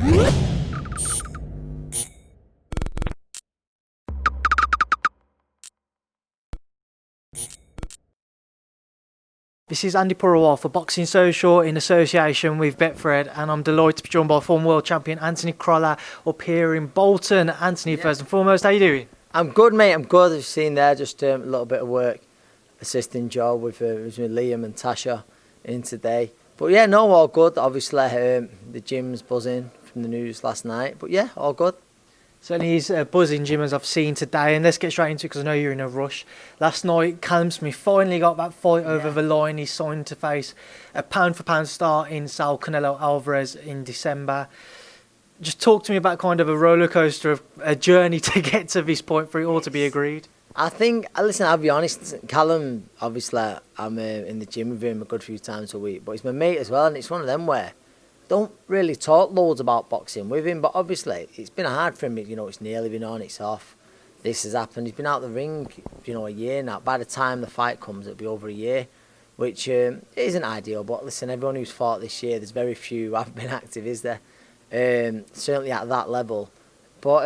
This is Andi Purewal for Boxing Social in association with Betfred, and I'm delighted to be joined by former world champion Anthony Crolla up here in Bolton. Anthony, first and foremost, how you doing? I'm good, mate. I'm good. I've seen there just a little bit of work assisting Joe with Liam and Tasha in today. But yeah, no, all good. Obviously, the gym's buzzing from the news last night. But yeah, all good. Certainly is buzzing, Jim, as I've seen today. And let's get straight into it because I know you're in a rush. Last night, Callum Smith finally got that fight over the line. He signed to face a pound-for-pound start in Sal Canelo Alvarez in December. Just talk to me about kind of a rollercoaster of a journey to get to this point for it all to be agreed. I think, listen, I'll be honest, Callum, obviously, I'm in the gym with him a good few times a week, but he's my mate as well, and it's one of them where don't really talk loads about boxing with him, but obviously it's been hard for him. You know, it's nearly been on, it's off. This has happened. He's been out the ring, you know, a year now. By the time the fight comes, it'll be over a year, which isn't ideal. But listen, everyone who's fought this year, there's very few who haven't been active, is there? Certainly at that level. But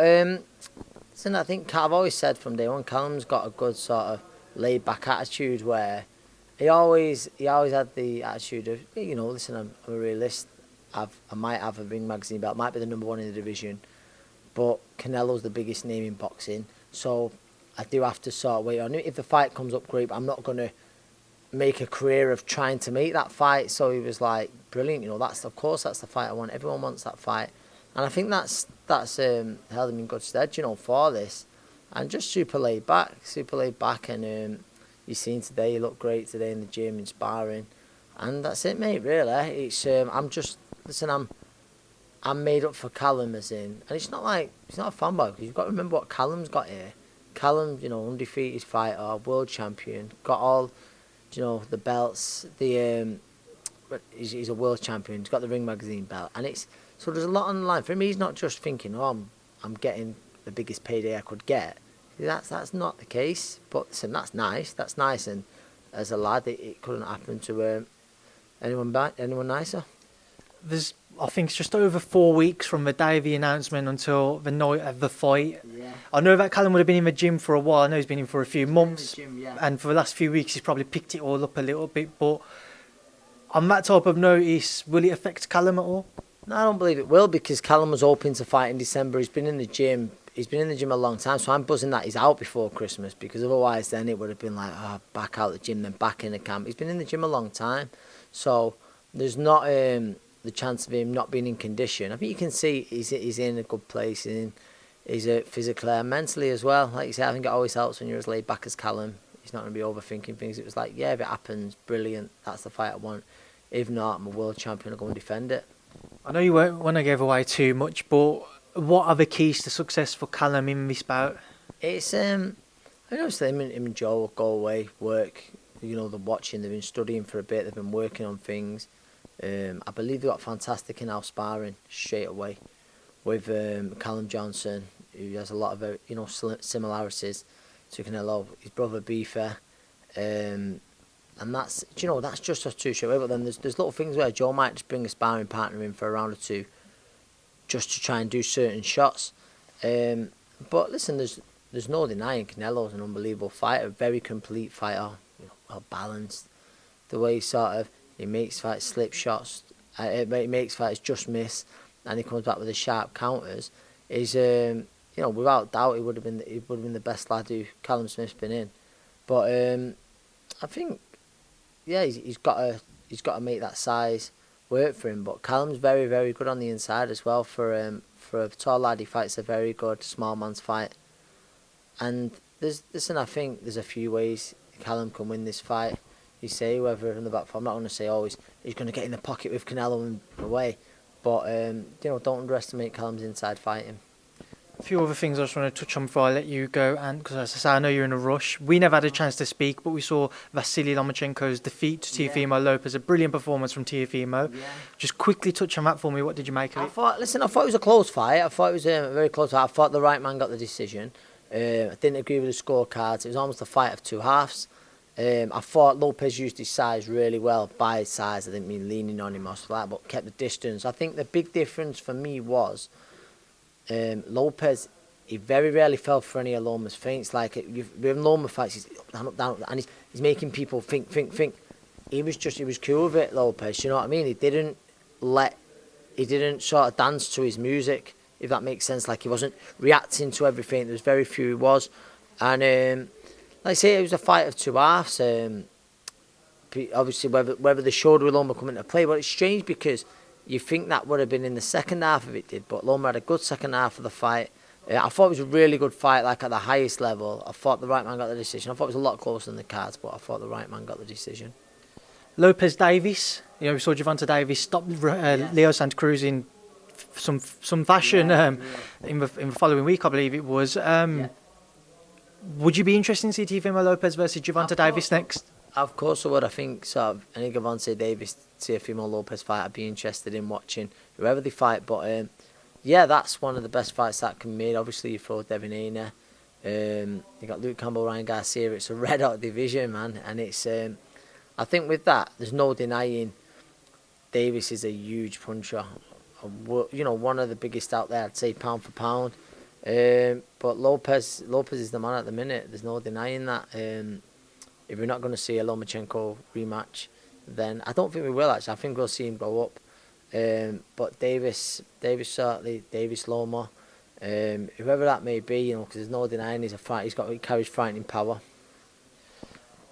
listen, I think I've always said from day one, Callum's got a good sort of laid-back attitude where he always had the attitude of, you know, listen, I'm a realist. I might have a Ring magazine belt, might be the number one in the division, but Canelo's the biggest name in boxing, so I do have to sort of wait on it. If the fight comes up, great, but I'm not going to make a career of trying to make that fight. So he was like, brilliant, you know, of course that's the fight I want. Everyone wants that fight, and I think that's held him in good stead, you know, for this, and just super laid back, and you've seen today, he looked great today in the gym, in sparring, and that's it, mate. Really, it's Listen, I'm made up for Callum, as in, and it's not like he's not a fanboy, because you've got to remember what Callum's got here. Callum, you know, undefeated fighter, world champion, got all, you know, the belts. He's a world champion. He's got the Ring magazine belt, and it's so there's a lot on the line for him. He's not just thinking, oh, I'm getting the biggest payday I could get. That's not the case. But listen, that's nice, and as a lad, it couldn't happen to anyone nicer. I think it's just over 4 weeks from the day of the announcement until the night of the fight. Yeah. I know that Callum would have been in the gym for a while. I know he's been in for a few months. Gym, yeah. And for the last few weeks, he's probably picked it all up a little bit. But on that type of notice, will it affect Callum at all? No, I don't believe it will, because Callum was hoping to fight in December. He's been in the gym. He's been in the gym a long time, so I'm buzzing that he's out before Christmas, because otherwise then it would have been like, back out the gym, then back in the camp. He's been in the gym a long time, so there's not the chance of him not being in condition. I think you can see he's in a good place, he's physically and mentally as well. Like you say, I think it always helps when you're as laid back as Callum. He's not going to be overthinking things. It was like, yeah, if it happens, brilliant, that's the fight I want. If not, I'm a world champion, I'll go and defend it. I know you won't want to give away too much, but what are the keys to success for Callum in this bout? It's, I know him and Joe will go away, work, you know, they're watching, they've been studying for a bit, they've been working on things. I believe they got fantastic in-house sparring straight away with Callum Johnson, who has a lot of similarities to Canelo, his brother Beefer, and that's just us two straight away. But then there's little things where Joe might just bring a sparring partner in for a round or two, just to try and do certain shots. But listen, there's no denying Canelo's an unbelievable fighter, very complete fighter, you know, well balanced. The way he makes fights slip shots, he makes fights just miss, and he comes back with the sharp counters. Is without doubt he would have been the best lad who Callum Smith's been in. But I think he's got to make that size work for him. But Callum's very, very good on the inside as well. For a tall lad, he fights a very good small man's fight. And I think there's a few ways Callum can win this fight. You say whether in the back foot, I'm not going to say always he's going to get in the pocket with Canelo and away, but don't underestimate Callum's inside fighting. A few other things I just want to touch on before I let you go, and because as I say, I know you're in a rush. We never had a chance to speak, but we saw Vasily Lomachenko's defeat to Teofimo Lopez, a brilliant performance from Teofimo. Yeah. Just quickly touch on that for me. What did you make of it? I thought it was a close fight. I thought it was a very close fight. I thought the right man got the decision. I didn't agree with the scorecards. It was almost a fight of two halves. I thought Lopez used his size really well. By his size, I didn't mean leaning on him or something like that, but kept the distance. I think the big difference for me was Lopez, he very rarely fell for any of Lomas' feints. Like, with Lomas fights, he's up, down, and he's making people think. He was cool with it, Lopez, you know what I mean? He didn't sort of dance to his music, if that makes sense. Like, he wasn't reacting to everything. There was very few he was. And like I say, it was a fight of two halves. Obviously, whether the shoulder with Loma come into play, but it's strange because you think that would have been in the second half if it did, but Loma had a good second half of the fight. I thought it was a really good fight, like at the highest level. I thought the right man got the decision. I thought it was a lot closer than the cards, but I thought the right man got the decision. Lopez Davis, we saw Gervonta Davis stop Leo Santa Cruz in some fashion in the following week, I believe it was. Would you be interested in see Teofimo Lopez versus Gervonta Davis next? Of course I would. I think sort of any Gervonta Davis, Teofimo Lopez fight, I'd be interested in watching whoever they fight. But yeah, that's one of the best fights that can be made. Obviously, you throw Devin Haney. You got Luke Campbell, Ryan Garcia. It's a red hot division, man, and it's. I think with that, there's no denying Davis is a huge puncher. One of the biggest out there, I'd say, pound for pound. But Lopez is the man at the minute. There's no denying that. If we're not going to see a Lomachenko rematch, then I don't think we will, actually. I think we'll see him go up. But Davis certainly, Davis Loma, whoever that may be, because there's no denying he's a fight. He carries frightening power.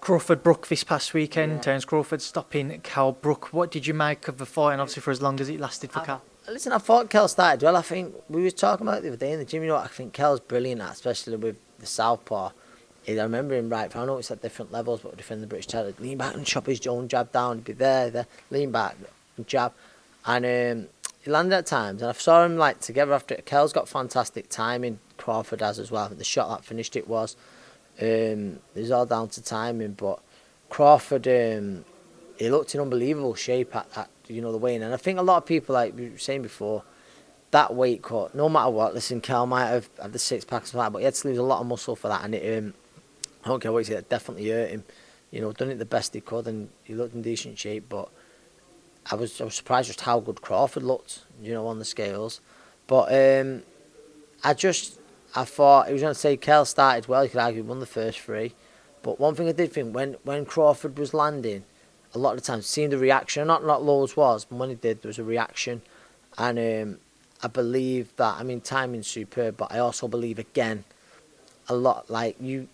Crawford Brook this past weekend. Yeah. Terence Crawford stopping Cal Brook. What did you make of the fight, and obviously for as long as it lasted for Cal? Listen, I thought Cal started well. I think we were talking about it the other day in the gym. I think Cal's brilliant at, especially with the southpaw. I remember him right. I know it's at different levels, but defending the British title, lean back and chop his own jab down. He'd be there, lean back and jab, and he landed at times. And I saw him together after it. Cal's got fantastic timing. Crawford has as well. The shot that finished it was. It was all down to timing, but Crawford, he looked in unbelievable shape at the weigh-in, and I think a lot of people, like we were saying before, that weight cut, no matter what. Listen, Cal might have had the six packs of that, but he had to lose a lot of muscle for that, and it I don't care what you say, it definitely hurt him. Done it the best he could, and he looked in decent shape, but I was surprised just how good Crawford looked, on the scales. But I thought he was going to say Cal started well. You could argue he won the first three. But one thing I did think, when Crawford was landing, a lot of the times, seeing the reaction, not loads was, but when he did, there was a reaction. And I believe that, timing's superb, but I also believe, again, a lot, like, you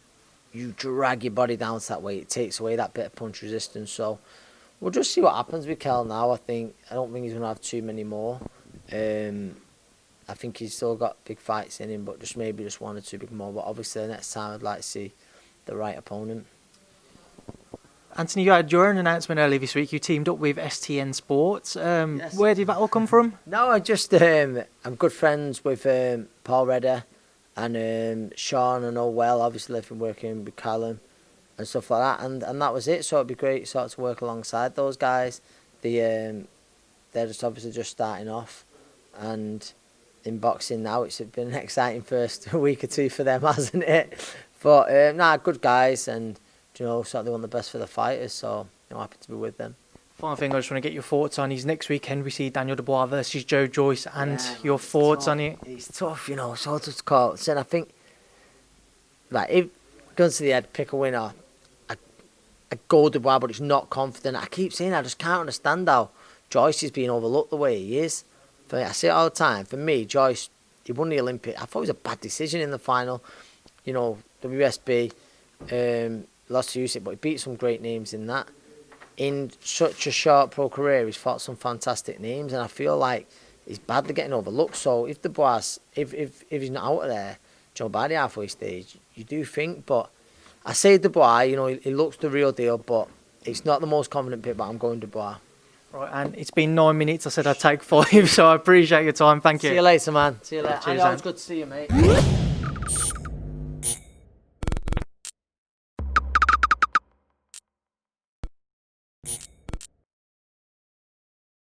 drag your body down to that weight. It takes away that bit of punch resistance. So we'll just see what happens with Cal now. I don't think he's going to have too many more. I think he's still got big fights in him, but maybe just one or two big more. But obviously, the next time I'd like to see the right opponent. Anthony, you had your own announcement earlier this week. You teamed up with STN Sports. Yes. Where did that all come from? No, I just I'm good friends with Paul Redder and Sean. I know well. Obviously, I've been working with Callum and stuff like that, and that was it. So it'd be great to work alongside those guys. They're just obviously just starting off, and in boxing now, it's been an exciting first week or two for them, hasn't it? But good guys, and certainly want the best for the fighters, so happy to be with them. Final thing, I just want to get your thoughts on is next weekend we see Daniel Dubois versus Joyce, and your thoughts on it. It's tough, so tough to call. So I think, if guns to the head, pick a winner, I go Dubois, but it's not confident. I keep saying I just can't understand how Joyce is being overlooked the way he is. I say it all the time. For me, Joyce, he won the Olympic. I thought it was a bad decision in the final. WSB, lost to Usyk, but he beat some great names in that. In such a short pro career, he's fought some fantastic names, and I feel like he's badly getting overlooked. So if Dubois, if he's not out of there, by the halfway stage, you do think. But I say Dubois, he looks the real deal, but it's not the most confident pick, but I'm going Dubois. Right, and it's been 9 minutes. I said I'd take 5, so I appreciate your time. Thank you. See you later, man. See you later. Cheers, I know, it's good to see you, mate.